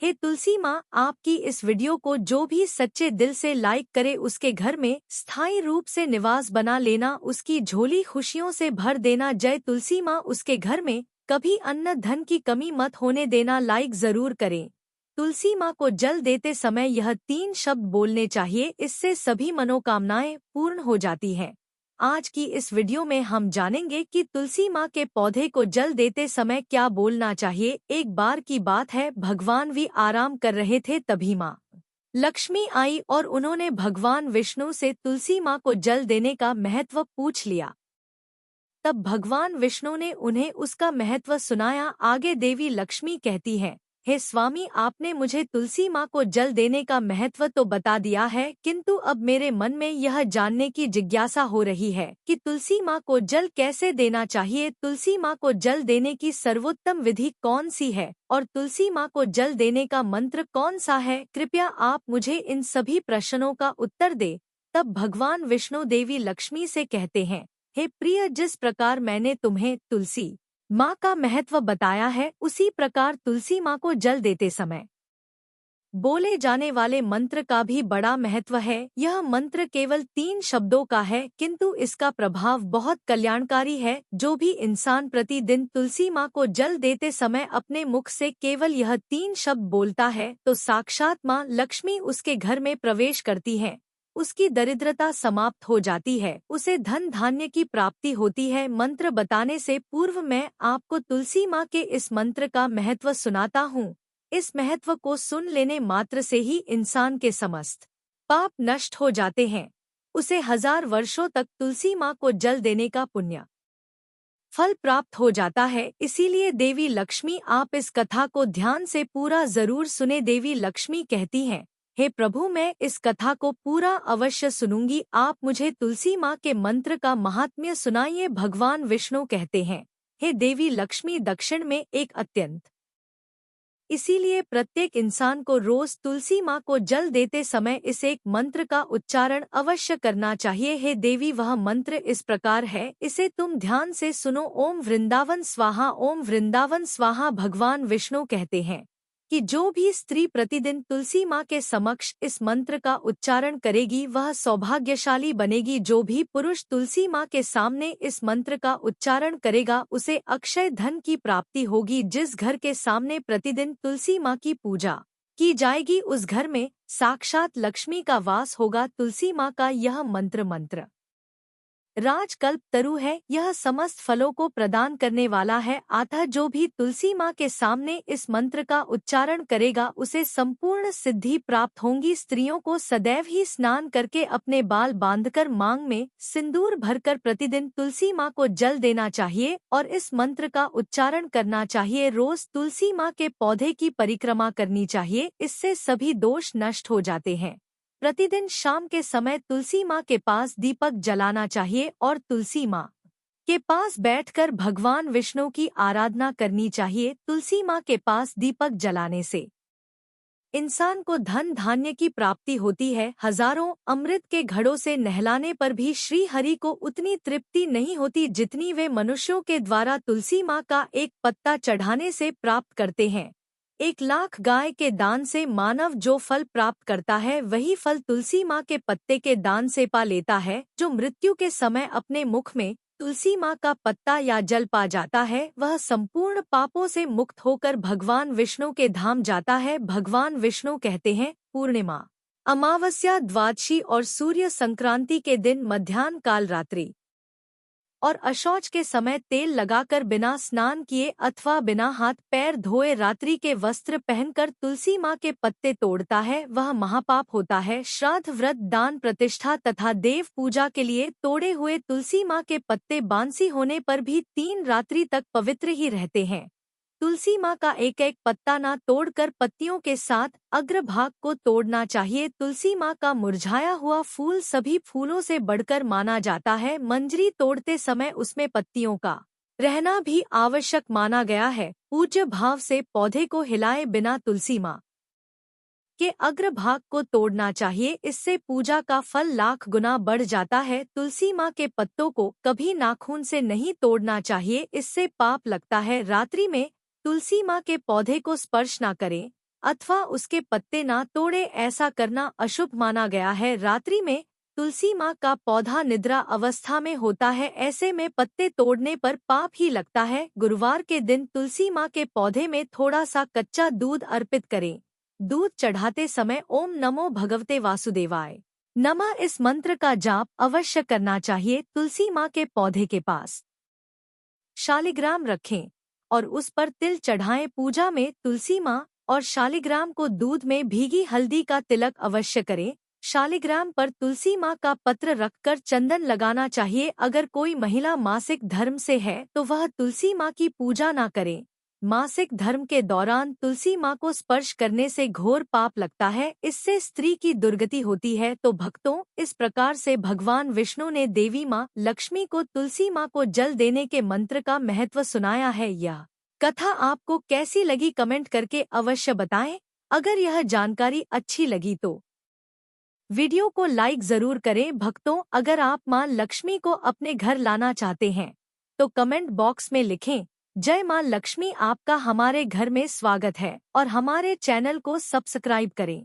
हे तुलसी माँ, आपकी इस वीडियो को जो भी सच्चे दिल से लाइक करे उसके घर में स्थायी रूप से निवास बना लेना, उसकी झोली खुशियों से भर देना। जय तुलसी माँ, उसके घर में कभी अन्न धन की कमी मत होने देना। लाइक जरूर करें। तुलसी माँ को जल देते समय यह 3 शब्द बोलने चाहिए, इससे सभी मनोकामनाएं पूर्ण हो जाती हैं। आज की इस वीडियो में हम जानेंगे कि तुलसी माँ के पौधे को जल देते समय क्या बोलना चाहिए। एक बार की बात है, भगवान भी आराम कर रहे थे, तभी माँ लक्ष्मी आई और उन्होंने भगवान विष्णु से तुलसी माँ को जल देने का महत्व पूछ लिया। तब भगवान विष्णु ने उन्हें उसका महत्व सुनाया। आगे देवी लक्ष्मी कहती हैं, हे स्वामी, आपने मुझे तुलसी माँ को जल देने का महत्व तो बता दिया है, किंतु अब मेरे मन में यह जानने की जिज्ञासा हो रही है कि तुलसी माँ को जल कैसे देना चाहिए। तुलसी माँ को जल देने की सर्वोत्तम विधि कौन सी है और तुलसी माँ को जल देने का मंत्र कौन सा है? कृपया आप मुझे इन सभी प्रश्नों का उत्तर दे। तब भगवान विष्णु देवी लक्ष्मी से कहते हैं, हे प्रिय, जिस प्रकार मैंने तुम्हें तुलसी माँ का महत्व बताया है, उसी प्रकार तुलसी माँ को जल देते समय बोले जाने वाले मंत्र का भी बड़ा महत्व है। यह मंत्र केवल 3 शब्दों का है, किंतु इसका प्रभाव बहुत कल्याणकारी है। जो भी इंसान प्रतिदिन तुलसी माँ को जल देते समय अपने मुख से केवल यह 3 शब्द बोलता है, तो साक्षात माँ लक्ष्मी उसके घर में प्रवेश करती है, उसकी दरिद्रता समाप्त हो जाती है, उसे धन धान्य की प्राप्ति होती है। मंत्र बताने से पूर्व मैं आपको तुलसी माँ के इस मंत्र का महत्व सुनाता हूँ। इस महत्व को सुन लेने मात्र से ही इंसान के समस्त पाप नष्ट हो जाते हैं। उसे 1000 वर्षों तक तुलसी माँ को जल देने का पुण्य फल प्राप्त हो जाता है। इसीलिए देवी लक्ष्मी, आप इस कथा को ध्यान से पूरा जरूर सुने। देवी लक्ष्मी कहती हैं, हे प्रभु, मैं इस कथा को पूरा अवश्य सुनूंगी। आप मुझे तुलसी माँ के मंत्र का महात्म्य सुनाइए। भगवान विष्णु कहते हैं, हे देवी लक्ष्मी, दक्षिण में एक अत्यंत इसीलिए प्रत्येक इंसान को रोज तुलसी माँ को जल देते समय इस एक मंत्र का उच्चारण अवश्य करना चाहिए। हे देवी, वह मंत्र इस प्रकार है, इसे तुम ध्यान से सुनो। ओम वृंदावन स्वाहा, ओम वृंदावन स्वाहा। भगवान विष्णु कहते हैं कि जो भी स्त्री प्रतिदिन तुलसी माँ के समक्ष इस मंत्र का उच्चारण करेगी, वह सौभाग्यशाली बनेगी। जो भी पुरुष तुलसी माँ के सामने इस मंत्र का उच्चारण करेगा, उसे अक्षय धन की प्राप्ति होगी। जिस घर के सामने प्रतिदिन तुलसी माँ की पूजा की जाएगी, उस घर में साक्षात लक्ष्मी का वास होगा। तुलसी माँ का यह मंत्र राजकल्प तरु है, यह समस्त फलों को प्रदान करने वाला है। अतः जो भी तुलसी माँ के सामने इस मंत्र का उच्चारण करेगा, उसे संपूर्ण सिद्धि प्राप्त होंगी। स्त्रियों को सदैव ही स्नान करके अपने बाल बांधकर मांग में सिंदूर भरकर प्रतिदिन तुलसी माँ को जल देना चाहिए और इस मंत्र का उच्चारण करना चाहिए। रोज तुलसी माँ के पौधे की परिक्रमा करनी चाहिए, इससे सभी दोष नष्ट हो जाते हैं। प्रतिदिन शाम के समय तुलसी माँ के पास दीपक जलाना चाहिए और तुलसी माँ के पास बैठकर भगवान विष्णु की आराधना करनी चाहिए। तुलसी माँ के पास दीपक जलाने से इंसान को धन धान्य की प्राप्ति होती है। हजारों अमृत के घड़ों से नहलाने पर भी श्री हरि को उतनी तृप्ति नहीं होती जितनी वे मनुष्यों के द्वारा तुलसी माँ का एक पत्ता चढ़ाने से प्राप्त करते हैं। 1,00,000 गाय के दान से मानव जो फल प्राप्त करता है, वही फल तुलसी माँ के पत्ते के दान से पा लेता है। जो मृत्यु के समय अपने मुख में तुलसी माँ का पत्ता या जल पा जाता है, वह संपूर्ण पापों से मुक्त होकर भगवान विष्णु के धाम जाता है। भगवान विष्णु कहते हैं, पूर्णिमा, अमावस्या, द्वादशी और सूर्य संक्रांति के दिन मध्याह्न काल, रात्रि और अशौच के समय तेल लगाकर बिना स्नान किए अथवा बिना हाथ पैर धोए रात्रि के वस्त्र पहनकर तुलसी माँ के पत्ते तोड़ता है, वह महापाप होता है। श्राद्ध, व्रत, दान, प्रतिष्ठा तथा देव पूजा के लिए तोड़े हुए तुलसी माँ के पत्ते बांसी होने पर भी 3 रात्रि तक पवित्र ही रहते हैं। तुलसी माँ का एक एक पत्ता ना तोड़कर पत्तियों के साथ अग्रभाग को तोड़ना चाहिए। तुलसी माँ का मुरझाया हुआ फूल सभी फूलों से बढ़कर माना जाता है। मंजरी तोड़ते समय उसमें पत्तियों का रहना भी आवश्यक माना गया है। पूज्य भाव से पौधे को हिलाए बिना तुलसी माँ के अग्रभाग को तोड़ना चाहिए, इससे पूजा का फल लाख गुना बढ़ जाता है। तुलसी माँ के पत्तों को कभी नाखून से नहीं तोड़ना चाहिए, इससे पाप लगता है। रात्रि में तुलसी माँ के पौधे को स्पर्श न करें। अथवा उसके पत्ते ना तोड़े, ऐसा करना अशुभ माना गया है। रात्रि में तुलसी माँ का पौधा निद्रा अवस्था में होता है, ऐसे में पत्ते तोड़ने पर पाप ही लगता है। गुरुवार के दिन तुलसी माँ के पौधे में थोड़ा सा कच्चा दूध अर्पित करें। दूध चढ़ाते समय ओम नमो भगवते वासुदेवाय नमः इस मंत्र का जाप अवश्य करना चाहिए। तुलसी माँ के पौधे के पास शालिग्राम रखें और उस पर तिल चढ़ाएं। पूजा में तुलसी माँ और शालिग्राम को दूध में भीगी हल्दी का तिलक अवश्य करें। शालिग्राम पर तुलसी माँ का पत्र रखकर चंदन लगाना चाहिए। अगर कोई महिला मासिक धर्म से है तो वह तुलसी माँ की पूजा ना करे। मासिक धर्म के दौरान तुलसी माँ को स्पर्श करने से घोर पाप लगता है, इससे स्त्री की दुर्गति होती है। तो भक्तों, इस प्रकार से भगवान विष्णु ने देवी माँ लक्ष्मी को तुलसी माँ को जल देने के मंत्र का महत्व सुनाया है। यह कथा आपको कैसी लगी कमेंट करके अवश्य बताएं। अगर यह जानकारी अच्छी लगी तो वीडियो को लाइक जरूर करें। भक्तों, अगर आप माँ लक्ष्मी को अपने घर लाना चाहते हैं तो कमेंट बॉक्स में लिखें जय माँ लक्ष्मी। आपका हमारे घर में स्वागत है और हमारे चैनल को सब्सक्राइब करें।